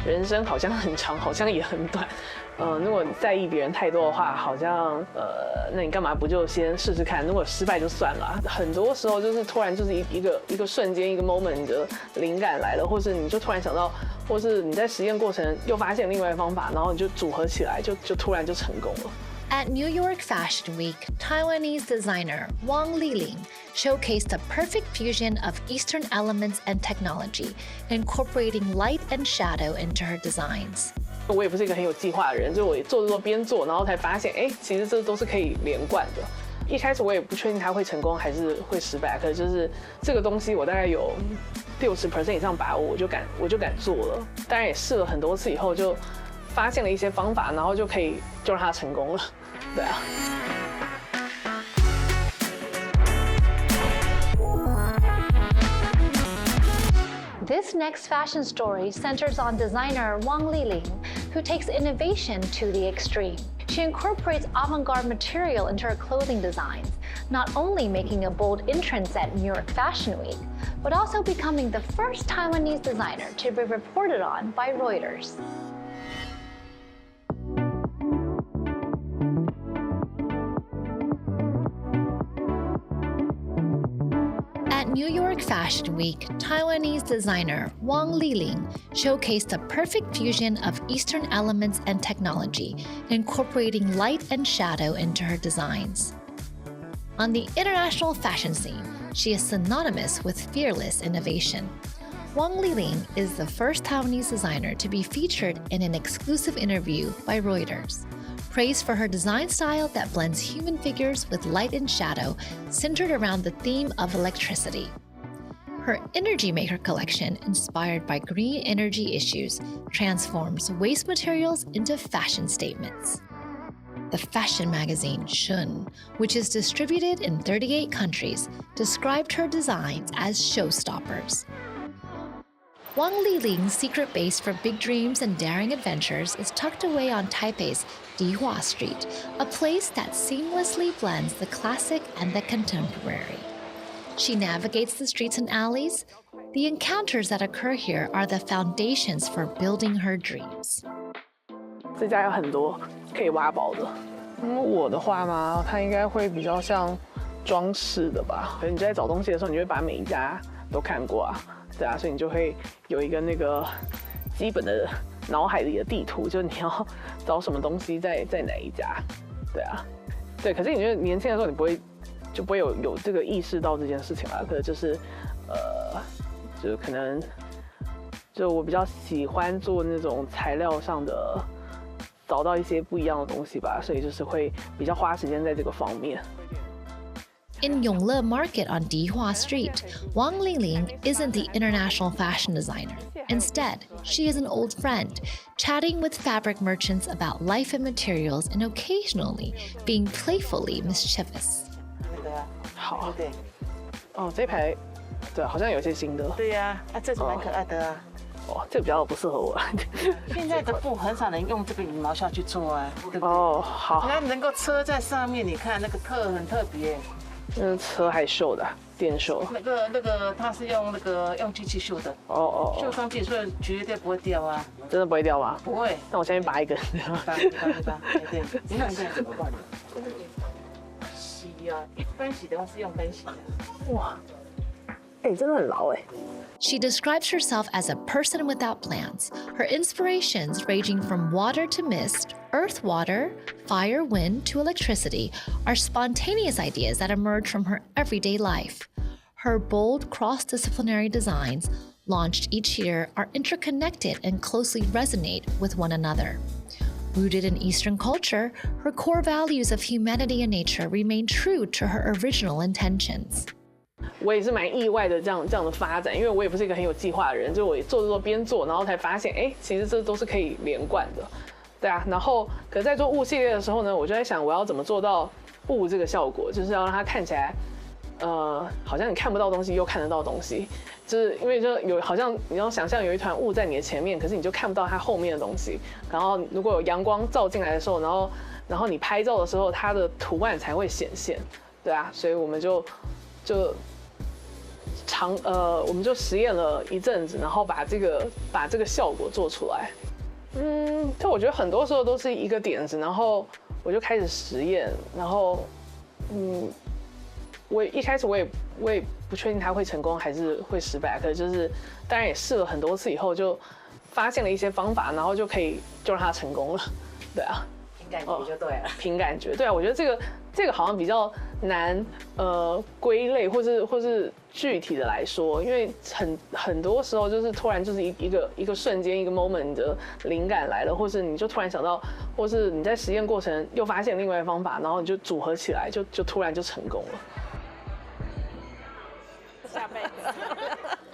人生好像很长，好像也很短。如果你在意别人太多的话，好像那你干嘛不就先试试看？如果失败就算了。很多时候就是突然就是一个瞬间，一个 moment， 你的灵感来了，或是你就突然想到，或是你在实验过程又发现另外一个方法，然后你就组合起来，就突然就成功了。At New York Fashion Week, Taiwanese designer Wang Liling showcased the perfect fusion of Eastern elements and technology, incorporating light and shadow into her designs. 我也不是一个很有计划的人，就我做边做，然后才发现，其实这都是可以连贯的。一开始我也不确定它会成功还是会失败，可是就是这个东西我大概有60% 以上把握，我就敢做了。当然也试了很多次以后，就发现了一些方法，然后就让它成功了。对啊。This next fashion story centers on designer Wang Liling, who takes innovation to the extreme. She incorporates avant-garde material into her clothing designs, not only making a bold entrance at New York Fashion Week, but also becoming the first Taiwanese designer to be reported on by Reuters. At New York Fashion Week, Taiwanese designer Wang Liling showcased the perfect fusion of Eastern elements and technology, incorporating light and shadow into her designs. On the international fashion scene, she is synonymous with fearless innovation. Wang Liling is the first Taiwanese designer to be featured in an exclusive interview by Reuters. Praised for her design style that blends human figures with light and shadow, centered around the theme of electricity. Her Energy Maker collection, inspired by green energy issues, transforms waste materials into fashion statements. The fashion magazine Shun, which is distributed in 38 countries, described her designs as showstoppers. Wang Liling's secret base for big dreams and daring adventures is tucked away on Taipei's Dihua Street, a place that seamlessly blends the classic and the contemporary. She navigates the streets and alleys. The encounters that occur here are the foundations for building her dreams. 这家有很多可以挖宝的。我的话嘛，它应该会比较像装饰的吧。可能你在找东西的时候，你会把每一家都看过啊。对啊，所以你就会有一个那个基本的脑海里的地图，就是你要找什么东西在哪一家，对啊，对。可是你觉得年轻的时候，你不会有这个意识到这件事情啦。可是就是就是可能就我比较喜欢做那种材料上的，找到一些不一样的东西吧，所以就是会比较花时间在这个方面。In Yongle Market on Dihua Street, Wang Liling isn't the international fashion designer. Instead, she is an old friend, chatting with fabric merchants about life and materials and occasionally being playfully mischievous. 好，哦，这排对，好像有些新的。对呀，这种蛮可爱的啊。哦，这个比较不适合我。现在的布很少人用这个羽毛下去做啊，对不对？哦，好。它能够车在上面，你看那个很特别。车还绣的，电绣。那个，它是用机器绣的。哦。绣上去，所以绝对不会掉啊。真的不会掉吗？不会。那我先拔一根。拔，对。你看这样怎么办？洗啊，一般洗的话是用干洗的。哇，真的很牢哎。She describes herself as a person without plans, her inspirations ranging from water to mist, earth water, fire, wind to electricity are spontaneous ideas that emerge from her everyday life. Her bold cross-disciplinary designs, launched each year, are interconnected and closely resonate with one another. Rooted in Eastern culture, her core values of humanity and nature remain true to her original intentions. 我也是蛮意外的这样的发展，因为我也不是一个很有计划的人，就我做边做，然后才发现，其实这都是可以连贯的，对啊。然后，可是在做雾系列的时候呢，我就在想，我要怎么做到雾这个效果，就是要让它看起来，好像你看不到东西又看得到东西，就是因为就有好像你要想象有一团雾在你的前面，可是你就看不到它后面的东西。然后如果有阳光照进来的时候，然后你拍照的时候，它的图案才会显现，对啊。所以我们就我们就实验了一阵子，然后把这个效果做出来。就我觉得很多时候都是一个点子，然后我就开始实验，然后我一开始我也不确定它会成功还是会失败，可是就是当然也试了很多次以后，就发现了一些方法，然后就让它成功了，对啊。凭感觉就对了。凭感觉，对啊，我觉得这个好像比较难归类或是具体的来说，因为很多时候就是突然就是一个瞬间一个 moment 的灵感来了，或是你就突然想到，或是你在实验过程又发现另外一个方法，然后你就组合起来就突然就成功了。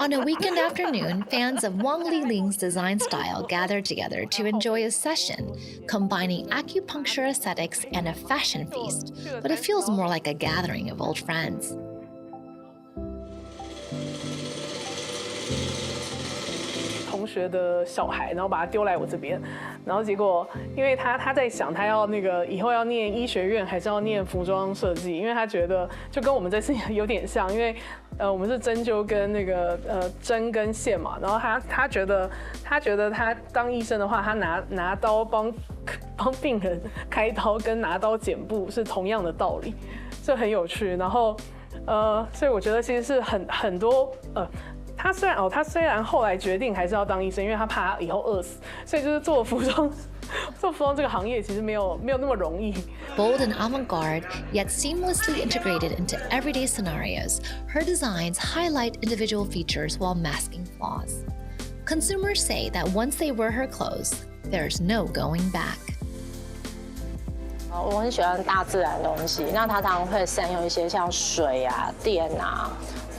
On a weekend afternoon, fans of Wang Liling's design style gather together to enjoy a session, combining acupuncture aesthetics and a fashion feast, but it feels more like a gathering of old friends. 同学的小孩，然后把他丢来我这边，然后结果因为他在想他要以后要念医学院还是要念服装设计，因为他觉得就跟我们这次有点像，因为我们是针灸跟针跟线嘛，然后他觉得他当医生的话，他拿刀帮病人开刀跟拿刀剪布是同样的道理，这很有趣。然后所以我觉得其实是很多他虽然后来决定还是要当医生，因为他怕他以后饿死，所以就是做服装这个行业其实没有那么容易。Bold and avant-garde, yet seamlessly integrated into everyday scenarios, her designs highlight individual features while masking flaws. Consumers say that once they wear her clothes, there's no going back. 我很喜欢大自然的东西，那它常常会善用一些像水啊、电啊、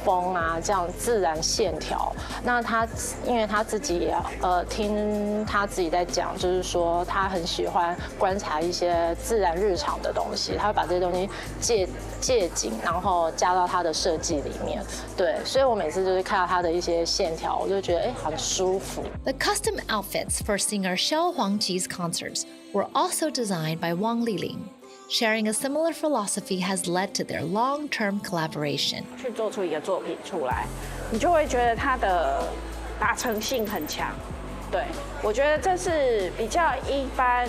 风啊这样自然线条。那他因为他自己也听他自己在讲，就是说他很喜欢观察一些自然日常的东西，他会把这些东西借景，然后加到他的设计里面。对，所以我每次就是看到他的一些线条，我就觉得很舒服。The custom outfits for singer Xiao Huangqi's concerts were also designed by Wang Liling. Sharing a similar philosophy has led to their long-term collaboration. 去做出一个作品出来，你就会觉得它的达成性很强。对，我觉得这是比较一般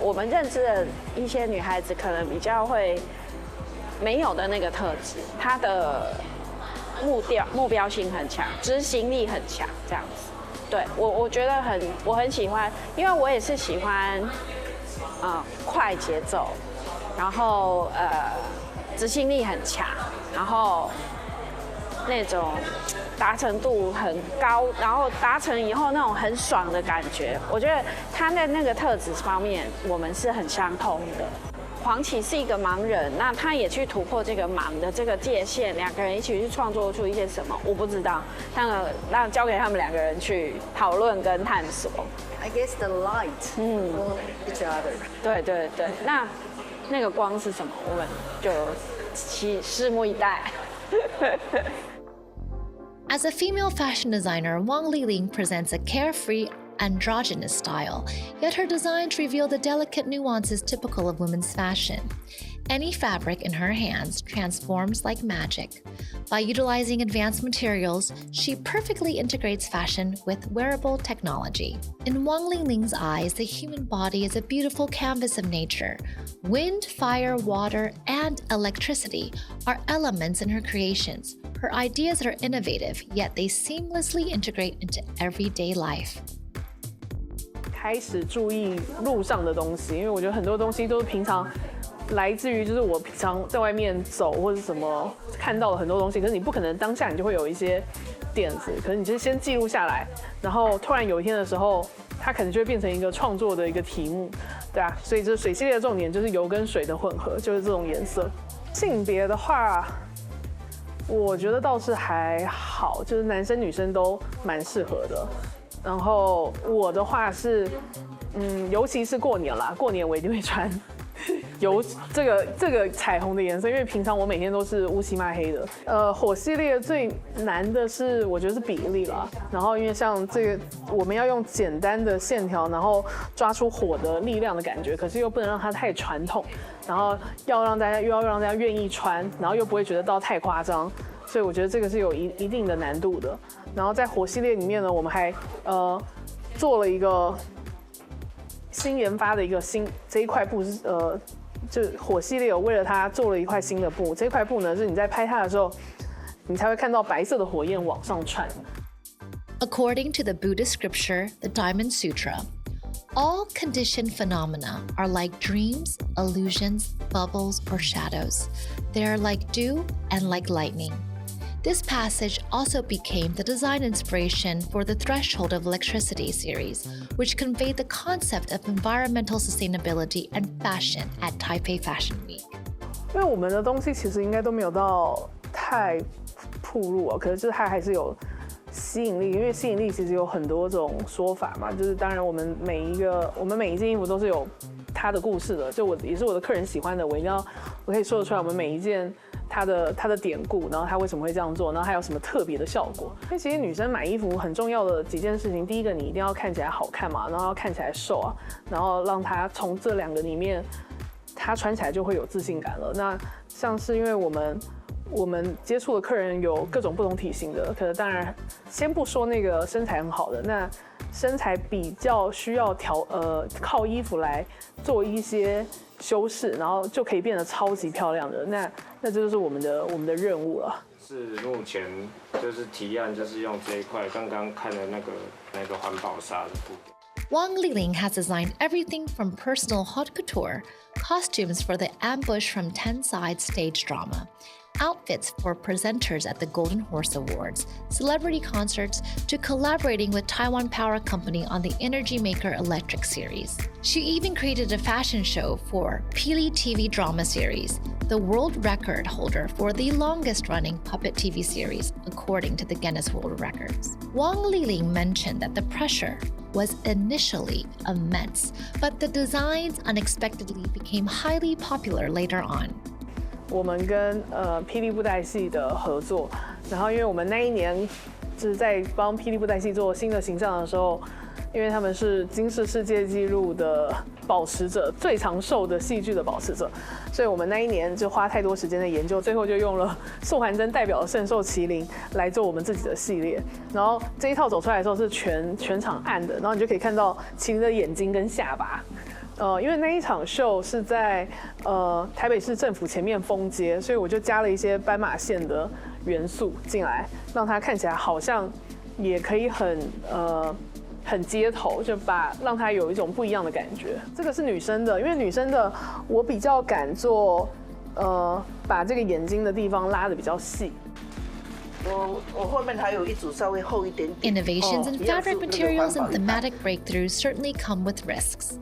我们认知的一些女孩子可能比较会没有的那个特质，她的目标性很强，执行力很强，这样子。对我觉得我很喜欢，因为我也是喜欢快节奏。然后执行力很强，然后那种达成度很高，然后达成以后那种很爽的感觉，我觉得他的那个特质方面我们是很相通的。黄启是一个盲人，那他也去突破这个盲的这个界限，两个人一起去创作出一些什么，我不知道，那交给他们两个人去讨论跟探索。I guess the light will each other. 对对对，那个光是什么，我们就拭目以待。As a female fashion designer, Wang Liling presents a carefree, androgynous style, yet her designs reveal the delicate nuances typical of women's fashion. Any fabric in her hands transforms like magic. By utilizing advanced materials, she perfectly integrates fashion with wearable technology. In Wang Liling's eyes, the human body is a beautiful canvas of nature. Wind, fire, water, and electricity are elements in her creations. Her ideas are innovative, yet they seamlessly integrate into everyday life. 开始注意路上的东西，因为我觉得很多东西都是平常来自于就是我平常在外面走或者什么看到了很多东西，可是你不可能当下你就会有一些点子，可是你就是先记录下来，然后突然有一天的时候，它可能就会变成一个创作的一个题目，对啊，所以这水系列的重点就是油跟水的混合，就是这种颜色。性别的话，我觉得倒是还好，就是男生女生都蛮适合的。然后我的话是，尤其是过年啦，过年我一定会穿有这个彩虹的颜色，因为平常我每天都是乌漆嘛黑的。火系列最难的是我觉得是比例啦，然后因为像这个我们要用简单的线条，然后抓出火的力量的感觉，可是又不能让它太传统，然后又要让大家愿意穿，然后又不会觉得到太夸张。所以我觉得这个是有一定的难度的。然后在火系列里面呢，我们还做了一个新研发的这一块布是就火系列有为了它做了一块新的布，这块布呢是你在拍它的时候，你才会看到白色的火焰往上窜。According to the Buddhist scripture, the Diamond Sutra, all conditioned phenomena are like dreams, illusions, bubbles, or shadows. They are like dew and like lightning. This passage also became the design inspiration for the Threshold of Electricity series, which conveyed the concept of environmental sustainability and fashion at Taipei Fashion Week. 因为我们的东西其实应该都没有到太暴露啊，可是就是它还是有吸引力，因为吸引力其实有很多种说法嘛，就是当然我们每一件衣服都是有它的故事的，就也是我的客人喜欢的，我可以说得出来，我们每一件它的典故，然后它为什么会这样做，然后还有什么特别的效果。因为其实女生买衣服很重要的几件事情，第一个你一定要看起来好看嘛，然后要看起来瘦啊，然后让它从这两个里面，它穿起来就会有自信感了。那像是因为我们接触的客人有各种不同体型的，可是当然先不说那个身材很好的，那身材比较需要靠衣服来做一些修饰，然后就可以变得超级漂亮的，那这就是我们的任务了。是目前就是提案就是用这一块刚刚看的那个环保纱的布。Wang Liling has designed everything from personal haute couture, costumes for the Ambush from 10 Sides stage drama, outfits for presenters at the Golden Horse Awards, celebrity concerts, to collaborating with Taiwan Power Company on the Energy Maker Electric series. She even created a fashion show for Pili TV drama series, the world record holder for the longest-running puppet TV series, according to the Guinness World Records. Wang Liling mentioned that the pressure was initially immense, but the designs unexpectedly became highly popular later on. 我们跟霹雳布袋戏的合作，然后因为我们那一年就是在帮霹雳布袋戏做新的形象的时候，因为他们是金氏世界纪录的保持者，最长寿的戏剧的保持者，所以我们那一年就花太多时间在研究，最后就用了素还真代表的圣兽麒麟来做我们自己的系列。然后这一套走出来的时候是全场暗的，然后你就可以看到麒麟的眼睛跟下巴。因为那一场秀是在台北市政府前面封街，所以我就加了一些斑马线的元素进来，让它看起来好像也可以很街头，就让它有一种不一样的感觉。这个是女生的，因为女生的我比较敢做，把这个眼睛的地方拉得比较细。我后面还有一组稍微厚一点点。 Innovations in fabric materials and thematic breakthroughs certainly come with risks.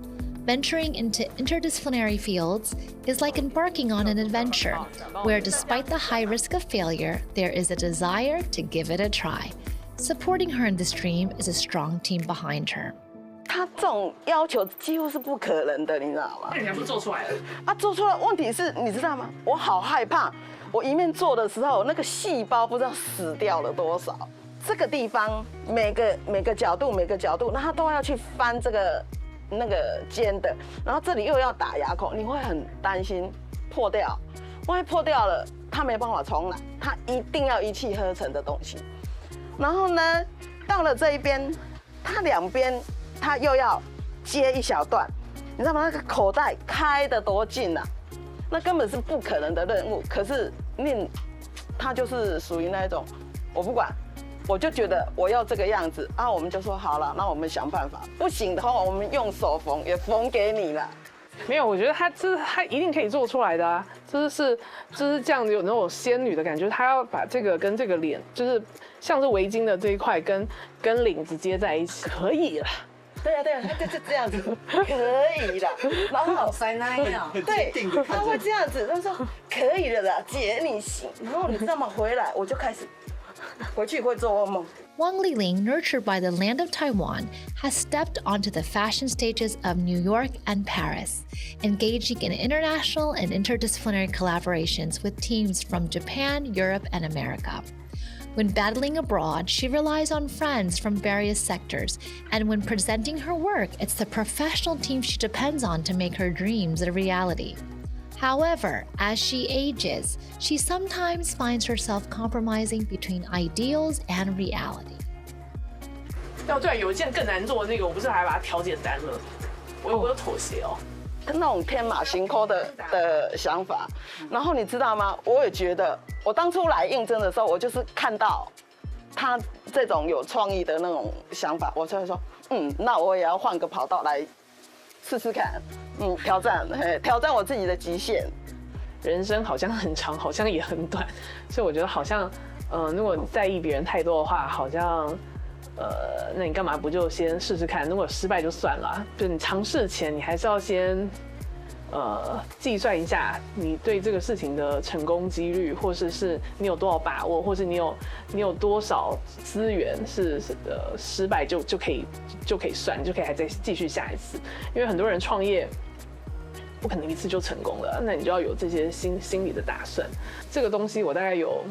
Venturing into interdisciplinary fields is like embarking on an adventure, where despite the high risk of failure, there is a desire to give it a try. Supporting her in this dream is a strong team behind her. 他这种要求几乎是不可能的，你知道吗？那你还不做出来了？啊，做出来，问题是你知道吗？我好害怕，我一面做的时候，那个细胞不知道死掉了多少。这个地方每个角度，那他都要去翻那个尖的，然后这里又要打牙孔，你会很担心破掉，万一破掉了，它没办法重来，它一定要一气呵成的东西。然后呢，到了这一边，它两边它又要接一小段，你知道吗？那个口袋开得多近啊，那根本是不可能的任务。可是它就是属于那一种，我不管。我就觉得我要这个样子啊，我们就说好了，那我们想办法。不行的话，我们用手缝也缝给你了。没有，我觉得他一定可以做出来的啊，就是这样子有那种仙女的感觉。他要把这个跟这个脸，就是像是围巾的这一块跟领子接在一起，可以了。对啊，他就这样子，可以了。然后塞奶呀，对，他会这样子，他说可以了啦，姐你行。然后你知道吗？回来我就开始。Wang Liling, nurtured by the land of Taiwan, has stepped onto the fashion stages of New York and Paris, engaging in international and interdisciplinary collaborations with teams from Japan, Europe, and America. When battling abroad, she relies on friends from various sectors, and when presenting her work, it's the professional team she depends on to make her dreams a reality. However, as she ages, she sometimes finds herself compromising between ideals and reality. 要对，有一件更难做的那个，我不是还把它调简单了，我有妥协哦。那种天马行空的想法，然后你知道吗？我也觉得，我当初来应征的时候，我就是看到他这种有创意的那种想法，我就会说，那我也要换个跑道来试试看，挑战我自己的极限。人生好像很长，好像也很短，所以我觉得好像，如果在意别人太多的话，好像，那你干嘛不就先试试看？如果失败就算了，就你尝试前，你还是要先，计算一下你对这个事情的成功几率，或是你有多少把握，或是你有多少资源是失败就可以算，你就可以还再继续下一次。因为很多人创业不可能一次就成功了，那你就要有这些心理的打算。这个东西我大概有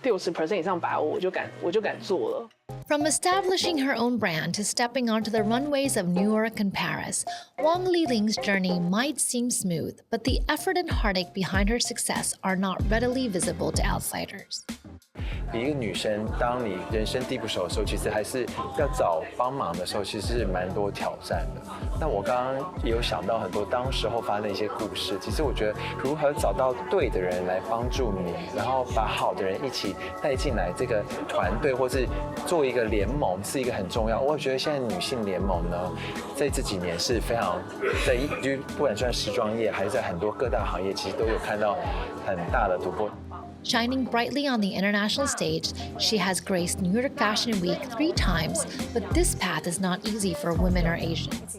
60% 以上把握，我就敢做了。From establishing her own brand to stepping onto the runways of New York and Paris, Wang Liling's journey might seem smooth, but the effort and heartache behind her success are not readily visible to outsiders. 一个女生，当你人生地不熟的时候，其实还是要找帮忙的时候，其实是蛮多挑战的。那我刚刚也有想到很多当时候发生的一些故事。其实我觉得，如何找到对的人来帮助你，然后把好的人一起带进来这个团队，或是做一个联盟，是一个很重要。我觉得现在女性联盟呢，在这几年是非常就不管算时装业，还是在很多各大行业，其实都有看到很大的突破。Shining brightly on the international stage, she has graced New York Fashion Week 3 times, but this path is not easy for women or Asians.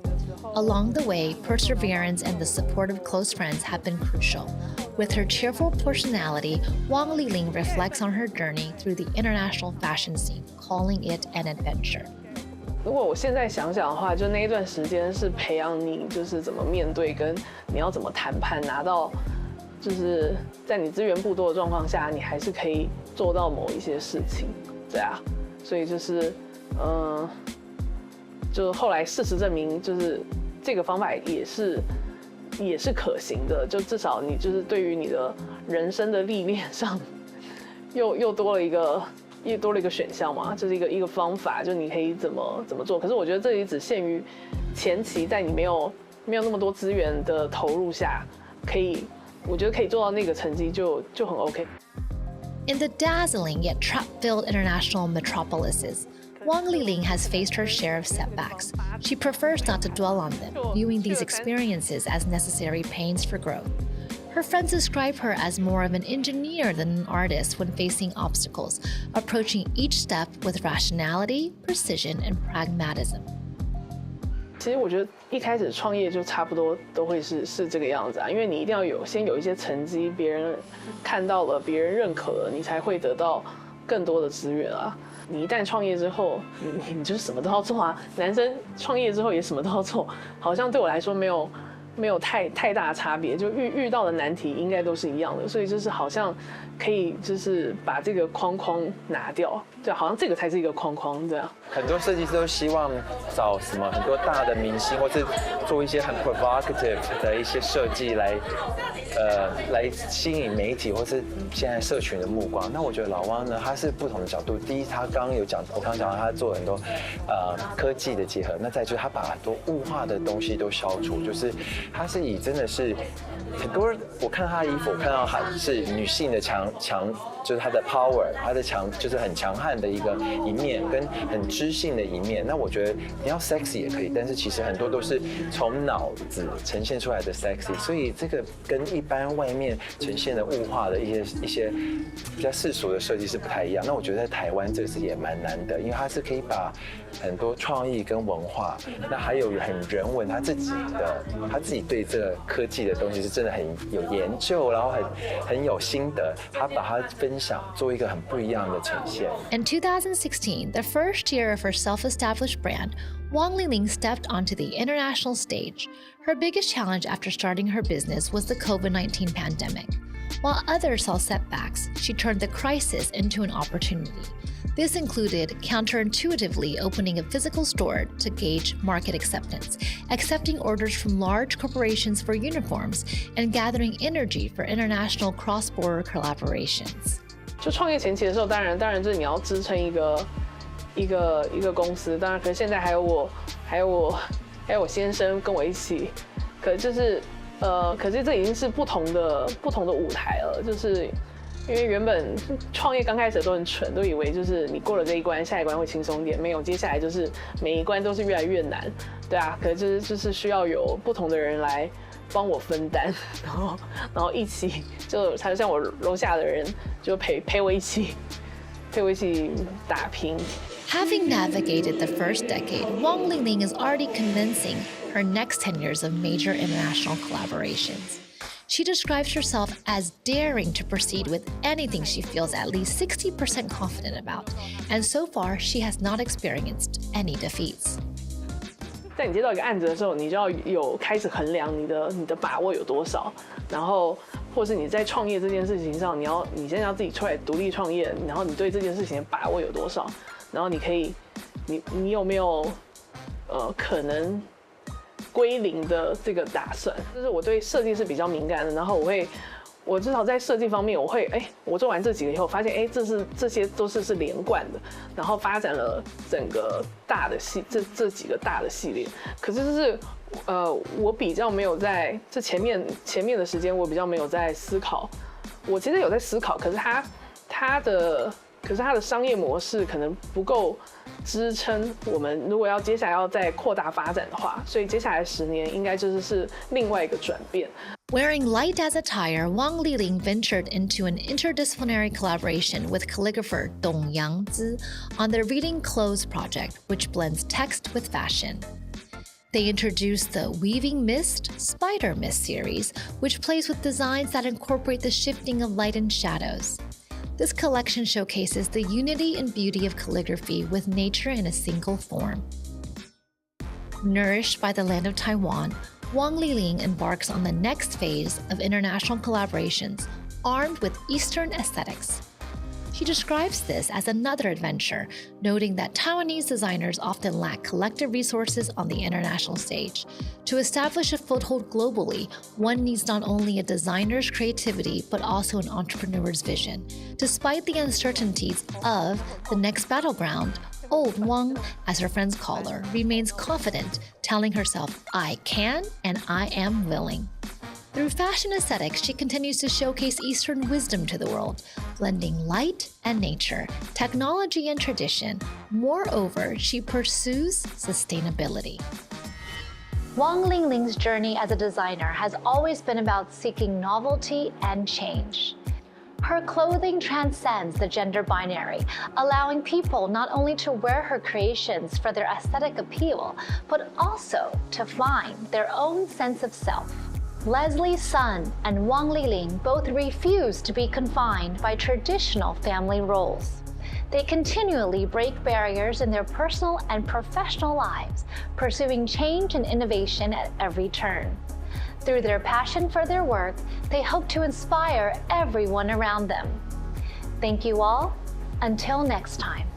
Along the way, perseverance and the support of close friends have been crucial. With her cheerful personality, Wang Liling reflects on her journey through the international fashion scene, calling it an adventure. 如果我现在想想的话，就那一段时间是培养你就是怎么面对，跟你要怎么谈判，拿到。就是在你资源不多的状况下，你还是可以做到某一些事情，对啊，所以就是，就后来事实证明，就是这个方法也是可行的，就至少你就是对于你的人生的历练上，又多了一个选项嘛，就是一个方法，就你可以怎么做。可是我觉得这也只限于前期，在你没有那么多资源的投入下，我觉得可以做到那个成绩就很 OK。In the dazzling yet trap-filled international metropolises, Wang Liling has faced her share of setbacks. She prefers not to dwell on them, viewing these experiences as necessary pains for growth. Her friends describe her as more of an engineer than an artist when facing obstacles, approaching each step with rationality, precision, and pragmatism. 其实我觉得一开始创业就差不多都会是这个样子啊，因为你一定要先有一些成绩，别人看到了，别人认可了，你才会得到更多的资源啊。你一旦创业之后，你就什么都要做啊。男生创业之后也什么都要做，好像对我来说没有太大的差别，就遇到的难题应该都是一样的，所以就是好像可以就是把这个框框拿掉，对，好像这个才是一个框框，这样。很多设计师都希望找什么很多大的明星，或是做一些很 provocative 的一些设计来吸引媒体或是现在社群的目光。那我觉得老汪呢，他是不同的角度。第一，他刚刚有讲，我刚刚讲到他做很多科技的结合，那再就是他把很多物化的东西都消除，就是他是以真的是很多人，我看到他的衣服，我看到他是女性的强，就是他的 power， 他的就是很强悍的一面，跟很知性的一面。那我觉得你要 sexy 也可以，但是其实很多都是从脑子呈现出来的 sexy， 所以这个跟一般外面呈现的物化的一些比较世俗的设计是不太一样。那我觉得在台湾这个是也蛮难的，因为它是可以把很多创意跟文化，那还有很人文，他自己对这个科技的东西是真的很有研究，然后很有心得，他把它分享做一个很不一样的呈现。In 2016, the first year of her self-established brand, Wang Liling stepped onto the international stage. Her biggest challenge after starting her business was the COVID-19 pandemic. While others saw setbacks, she turned the crisis into an opportunity. This included counterintuitively opening a physical store to gauge market acceptance, accepting orders from large corporations for uniforms, and gathering energy for international cross-border collaborations. 就创业前期的时候，当然就是你要支撑一个公司，当然，可是现在还有我先生跟我一起，可是这已经是不同的舞台了，就是因为原本创业刚开始都很蠢，都以为就是你过了这一关，下一关会轻松一点，没有，接下来就是每一关都是越来越难，对啊，可是就是需要有不同的人来帮我分担，然后一起就像我楼下的人就陪我一起打拼。Having navigated the first decade, Wang Liling is already convincing her next 10 years of major international collaborations. She describes herself as daring to proceed with anything she feels at least 60% confident about, and so far she has not experienced any defeats. 在你接到一个案子的时候，你就要有开始衡量你的把握有多少，然后或是你在创业这件事情上，你现在要自己出来独立创业，然后你对这件事情的把握有多少，然后你有没有可能归零的这个打算？就是我对设计是比较敏感的，然后我至少在设计方面，我做完这几个以后，发现这些都是连贯的，然后发展了整个大的这几个大的系列。可是就是我比较没有在这前面的时间，我比较没有在思考。我其实有在思考，可是它的商业模式可能不够支撑我们，如果接下来要再扩大发展的话，所以接下来10年应该就是另外一个转变。Wearing light as attire, Wang Liling ventured into an interdisciplinary collaboration with calligrapher Dong Yangzi on the Reading Clothes project, which blends text with fashion. They introduced the Weaving Mist Spider Mist series, which plays with designs that incorporate the shifting of light and shadows. This collection showcases the unity and beauty of calligraphy with nature in a single form. Nourished by the land of Taiwan, Wang Liling embarks on the next phase of international collaborations, armed with Eastern aesthetics. She describes this as another adventure, noting that Taiwanese designers often lack collective resources on the international stage. To establish a foothold globally, one needs not only a designer's creativity, but also an entrepreneur's vision. Despite the uncertainties of the next battleground, Old Wang, as her friends call her, remains confident, telling herself, "I can and I am willing." Through fashion aesthetics, she continues to showcase Eastern wisdom to the world, blending light and nature, technology and tradition. Moreover, she pursues sustainability. Wang Liling's journey as a designer has always been about seeking novelty and change. Her clothing transcends the gender binary, allowing people not only to wear her creations for their aesthetic appeal, but also to find their own sense of self. Leslie Sun and Wang Liling both refuse to be confined by traditional family roles. They continually break barriers in their personal and professional lives, pursuing change and innovation at every turn. Through their passion for their work, they hope to inspire everyone around them. Thank you all. Until next time.